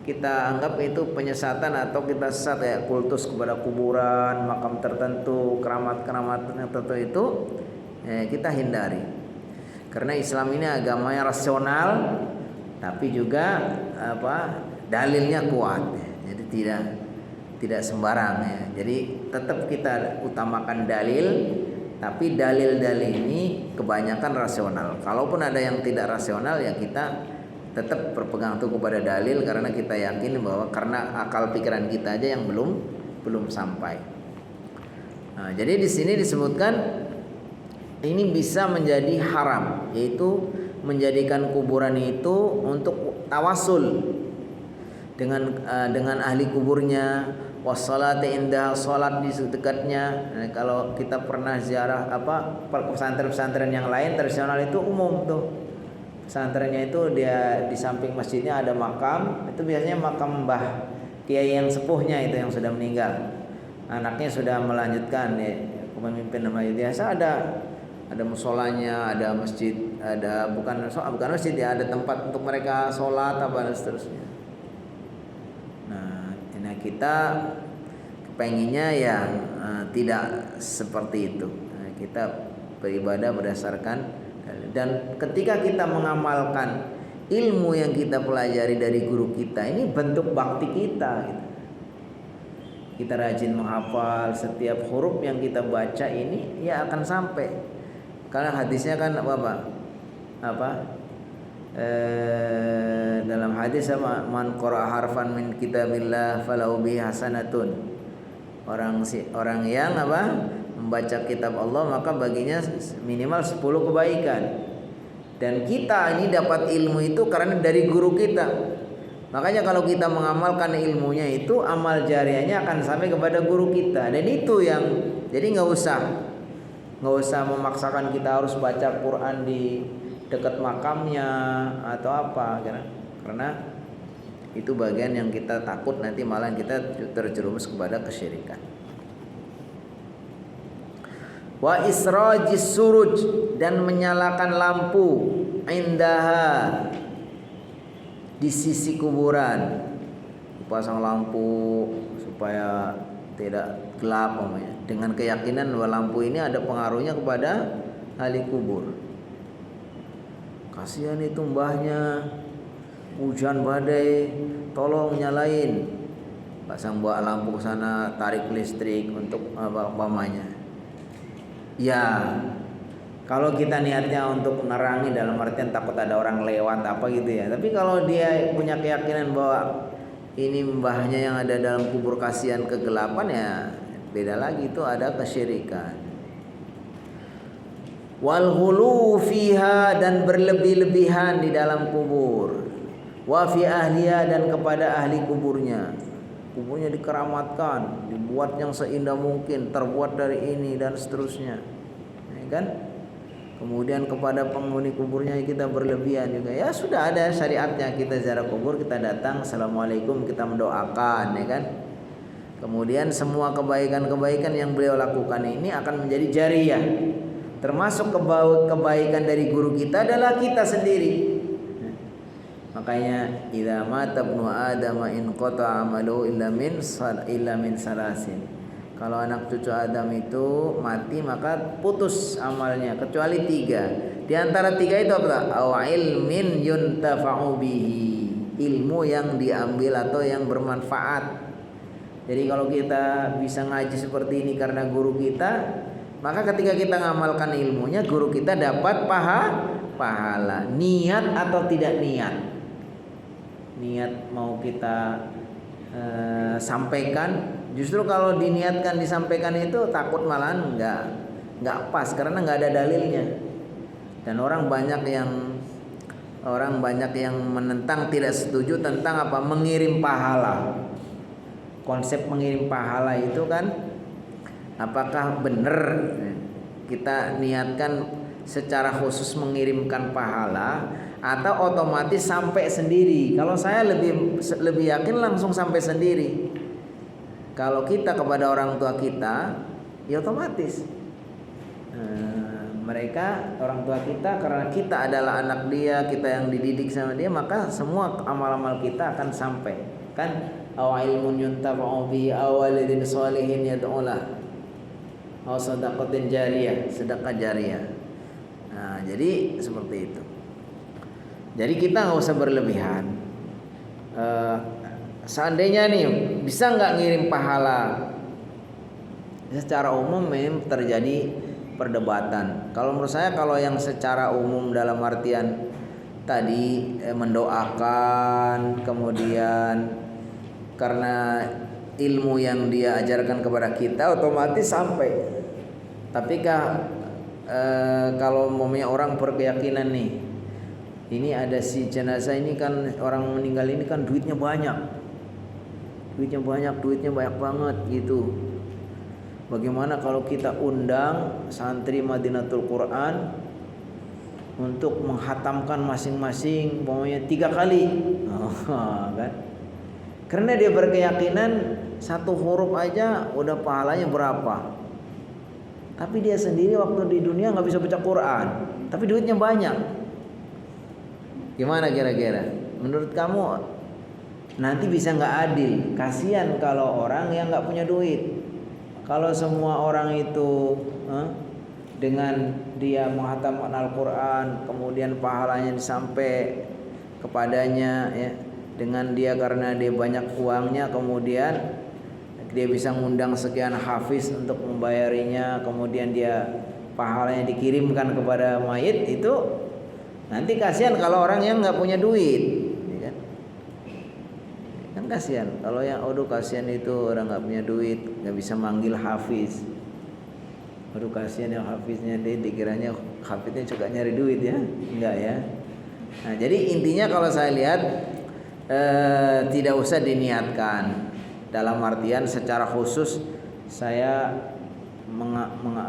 S1: kita anggap itu penyesatan atau kita sesat ya, kultus kepada kuburan, makam tertentu, keramat-keramat tertentu itu kita hindari. Karena Islam ini agama yang rasional, tapi juga dalilnya kuat. Jadi tidak sembarang ya. Jadi tetap kita utamakan dalil, tapi dalil-dalil ini kebanyakan rasional. Kalaupun ada yang tidak rasional ya kita tetap berpegang teguh kepada dalil karena kita yakin bahwa karena akal pikiran kita aja yang belum sampai. Nah, jadi di sini disebutkan ini bisa menjadi haram, yaitu menjadikan kuburan itu untuk tawasul dengan ahli kuburnya, wassalati indah, salat di dekatnya. Nah, kalau kita pernah ziarah pesantren-pesantren yang lain tradisional itu umum tuh. Pesantrennya itu dia di samping masjidnya ada makam, itu biasanya makam mbah kiai yang sepuhnya itu yang sudah meninggal. Anaknya sudah melanjutkan ya, pemimpin masjid biasa ada musolanya, ada masjid, ada bukan masjid ya, ada tempat untuk mereka sholat apa dan seterusnya. Nah, kita pengennya yang tidak seperti itu. Nah, kita beribadah berdasarkan, dan ketika kita mengamalkan ilmu yang kita pelajari dari guru kita, ini bentuk bakti kita. Gitu. Kita rajin menghafal setiap huruf yang kita baca ini, ya akan sampai. Karena hadisnya kan dalam hadis sama man qara'a harfan min kitabillah falahu bi hasanatun. Orang yang membaca kitab Allah maka baginya minimal 10 kebaikan. Dan kita ini dapat ilmu itu karena dari guru kita. Makanya kalau kita mengamalkan ilmunya itu, amal jariahnya akan sampai kepada guru kita. Dan itu yang jadi nggak usah memaksakan kita harus baca Quran di dekat makamnya atau apa, karena itu bagian yang kita takut nanti malah kita terjerumus kepada kesyirikan. Wa israjis suruj, dan menyalakan lampu indaha, di sisi kuburan, dipasang lampu supaya tidak gelap dengan keyakinan bahwa lampu ini ada pengaruhnya kepada ahli kubur. Kasihan itu mbahnya, hujan badai, tolong nyalain, pasang bawa lampu ke sana, tarik listrik untuk umpamanya. Ya, kalau kita niatnya untuk menerangi dalam artian takut ada orang lewat apa gitu ya. Tapi kalau dia punya keyakinan bahwa ini mbahnya yang ada dalam kubur kasihan kegelapan, ya beda lagi, itu ada kesyirikan. wal ghulu fiha, dan berlebih-lebihan di dalam kubur, wa fi ahliha, dan kepada ahli kuburnya. Kuburnya dikeramatkan, dibuat yang seindah mungkin, terbuat dari ini dan seterusnya, ya kan? Kemudian kepada penghuni kuburnya kita berlebihan juga. Ya sudah ada syariatnya, kita ziarah kubur, kita datang, assalamualaikum, kita mendoakan, ya kan? Kemudian semua kebaikan-kebaikan yang beliau lakukan ini akan menjadi jariyah. Termasuk kebaikan dari guru kita adalah kita sendiri. Makanya idza mata ibnu adam in qata amalu illa min salasin. Kalau anak cucu Adam itu mati maka putus amalnya kecuali 3. Di antara 3 itu apa? Aw ilmin yuntafa'u bihi, ilmu yang diambil atau yang bermanfaat. Jadi kalau kita bisa ngaji seperti ini karena guru kita, maka ketika kita ngamalkan ilmunya, guru kita dapat pahala. Niat atau tidak niat, niat mau kita sampaikan. Justru kalau diniatkan disampaikan itu takut malahan nggak pas karena nggak ada dalilnya. Dan orang banyak yang menentang, tidak setuju tentang apa? Mengirim pahala. Konsep mengirim pahala itu kan, apakah benar kita niatkan secara khusus mengirimkan pahala atau otomatis sampai sendiri? Kalau saya lebih yakin langsung sampai sendiri. Kalau kita kepada orang tua kita, ya otomatis mereka orang tua kita, karena kita adalah anak dia, kita yang dididik sama dia, maka semua amal-amal kita akan sampai. Kan aw ilmun yuntafa'u bihi aw walidin sholihin yad'ulah aw shadaqatin jariyah, sedekah jariyah. Nah, jadi seperti itu. Jadi kita nggak usah berlebihan. Seandainya nih bisa nggak ngirim pahala, secara umum memang terjadi perdebatan. Kalau menurut saya, kalau yang secara umum dalam artian tadi mendoakan, kemudian karena ilmu yang dia ajarkan kepada kita otomatis sampai. Tapi kalau umpamanya orang berkeyakinan nih, ini ada si jenazah ini kan, orang meninggal ini kan duitnya banyak banget gitu. Bagaimana kalau kita undang santri Madinatul Quran untuk menghatamkan masing-masing pokoknya 3 kali, kan? Karena dia berkeyakinan 1 huruf aja udah pahalanya berapa. Tapi dia sendiri waktu di dunia nggak bisa baca Quran, tapi duitnya banyak. Gimana kira-kira? Menurut kamu nanti bisa nggak adil? Kasihan kalau orang yang nggak punya duit. Kalau semua orang itu dengan dia menghatamkan Al-Quran, kemudian pahalanya disampai kepadanya, ya, dengan dia karena dia banyak uangnya, kemudian dia bisa ngundang sekian hafiz untuk membayarinya, kemudian dia pahalanya dikirimkan kepada mayit, itu nanti kasihan kalau orang yang nggak punya duit. Kasihan kalau yang kasihan itu orang nggak punya duit, nggak bisa manggil hafiz. Kasihan yang hafiznya, dia dikiranya hafiznya juga nyari duit, ya enggak ya. Nah, jadi intinya kalau saya lihat tidak usah diniatkan dalam artian secara khusus saya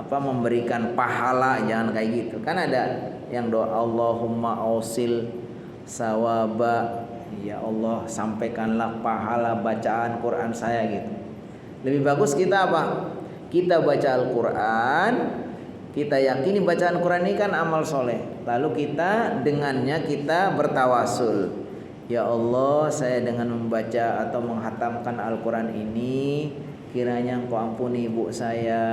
S1: memberikan pahala, jangan kayak gitu. Kan ada yang doa Allahumma ausil sawaba, ya Allah sampaikanlah pahala bacaan Quran saya gitu. Lebih bagus kita apa? Kita baca Al-Quran, kita yakini bacaan Quran ini kan amal soleh, lalu kita dengannya kita bertawasul. Ya Allah, saya dengan membaca atau menghatamkan Al-Quran ini, kiranya Engkau ampuni ibu saya,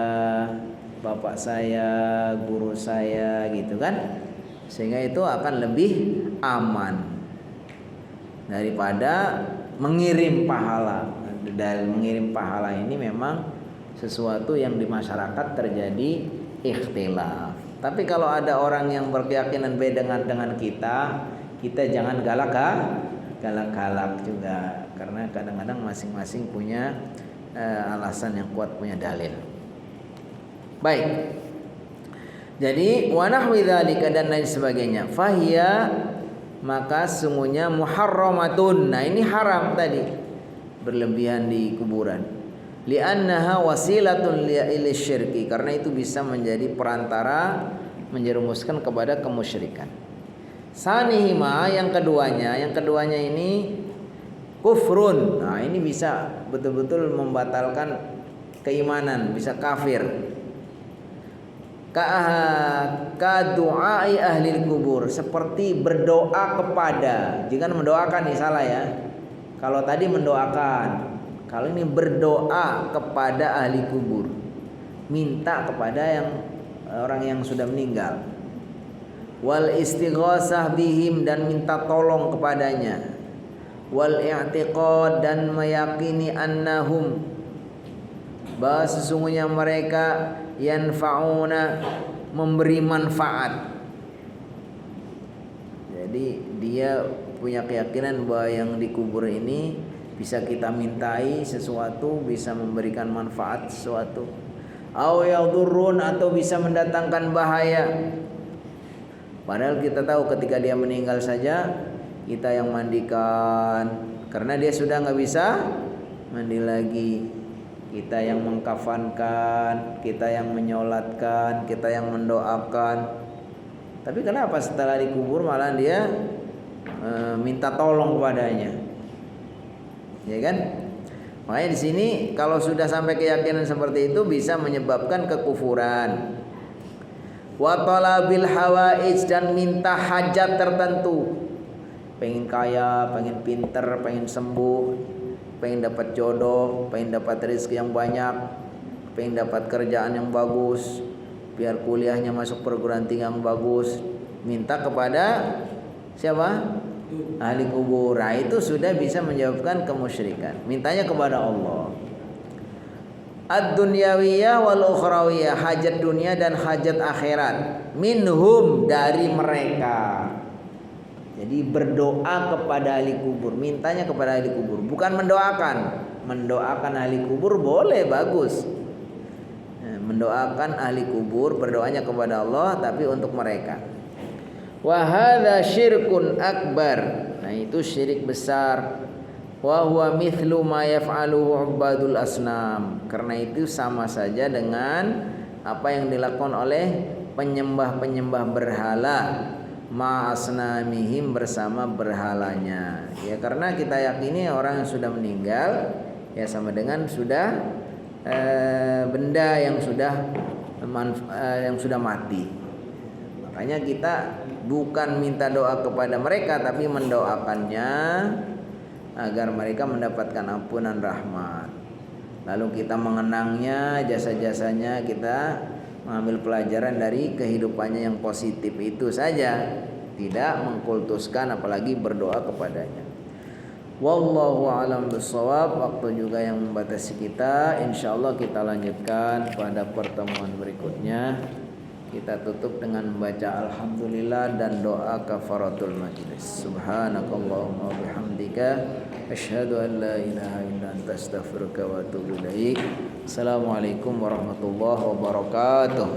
S1: bapak saya, guru saya, gitu kan. Sehingga itu akan lebih aman daripada mengirim pahala. Dan mengirim pahala ini memang sesuatu yang di masyarakat terjadi ikhtilaf. Tapi kalau ada orang yang berkeyakinan beda dengan kita jangan galak juga, karena kadang-kadang masing-masing punya alasan yang kuat, punya dalil. Baik. Jadi wa nahwi dzalika dan lain sebagainya. Fahiya, maka sungguhnya muharramatun. Nah, ini haram tadi. Berlebihan di kuburan. Li'annaha wasilatun ila syirki, karena itu bisa menjadi perantara menjerumuskan kepada kemusyrikan. Sanihima, yang keduanya ini kufrun. Nah, ini bisa betul-betul membatalkan keimanan, bisa kafir. Ka du'ai ahli kubur, seperti berdoa kepada. Jangan mendoakan nih, salah ya. Kalau tadi mendoakan, kalau ini berdoa kepada ahli kubur, minta kepada yang orang yang sudah meninggal. Wal istighosah bihim, dan minta tolong kepadanya. Wal i'tiqad, dan meyakini annahum, bahwa sesungguhnya mereka yanfa'una, memberi manfaat. Jadi dia punya keyakinan bahwa yang dikubur ini bisa kita mintai sesuatu, bisa memberikan manfaat sesuatu. Aw yadurrun, atau bisa mendatangkan bahaya. Padahal kita tahu ketika dia meninggal saja kita yang mandikan, karena dia sudah nggak bisa mandi lagi. Kita yang mengkafankan, kita yang menyolatkan, kita yang mendoakan. Tapi kenapa setelah dikubur malah dia minta tolong kepadanya? Ya kan? Makanya di sini kalau sudah sampai keyakinan seperti itu bisa menyebabkan kekufuran. Wa talabil hawaij, dan minta hajat tertentu. Pengen kaya, pengen pinter, pengen sembuh, pengen dapat jodoh, pengen dapat rezeki yang banyak, pengen dapat kerjaan yang bagus, biar kuliahnya masuk perguruan tinggi yang bagus. Minta kepada siapa? Ahli kubur. Nah, itu sudah bisa menyebabkan kemusyrikan. Mintanya kepada Allah. Ad-dunyawiyah wal ukhrawiyah, hajat dunia dan hajat akhirat. Minhum, dari mereka. Jadi berdoa kepada ahli kubur, mintanya kepada ahli kubur, bukan mendoakan. Mendoakan ahli kubur boleh, bagus. Mendoakan ahli kubur, berdoanya kepada Allah, tapi untuk mereka. Wa hadza syirkun akbar. Nah, itu syirik besar. Wa huwa mithlu ma yaf'aluhu ubadul asnam. Karena itu sama saja dengan apa yang dilakukan oleh penyembah-penyembah berhala. Ma'asnamihim, bersama berhalanya. Ya, karena kita yakini orang yang sudah meninggal ya sama dengan sudah benda yang sudah mati. Makanya kita bukan minta doa kepada mereka, tapi mendoakannya agar mereka mendapatkan ampunan rahmat. Lalu kita mengenangnya, jasa-jasanya, kita mengambil pelajaran dari kehidupannya yang positif itu saja, tidak mengkultuskan apalagi berdoa kepadanya. Wallahu a'lam bishawab. Waktu juga yang membatasi kita. Insyaallah kita lanjutkan pada pertemuan berikutnya. Kita tutup dengan membaca alhamdulillah dan doa kafaratul majlis. Subhanakallahumma wa bihamdika asyhadu an la ilaha illa anta astaghfiruka wa atubu ilaik. Assalamualaikum warahmatullahi wabarakatuh.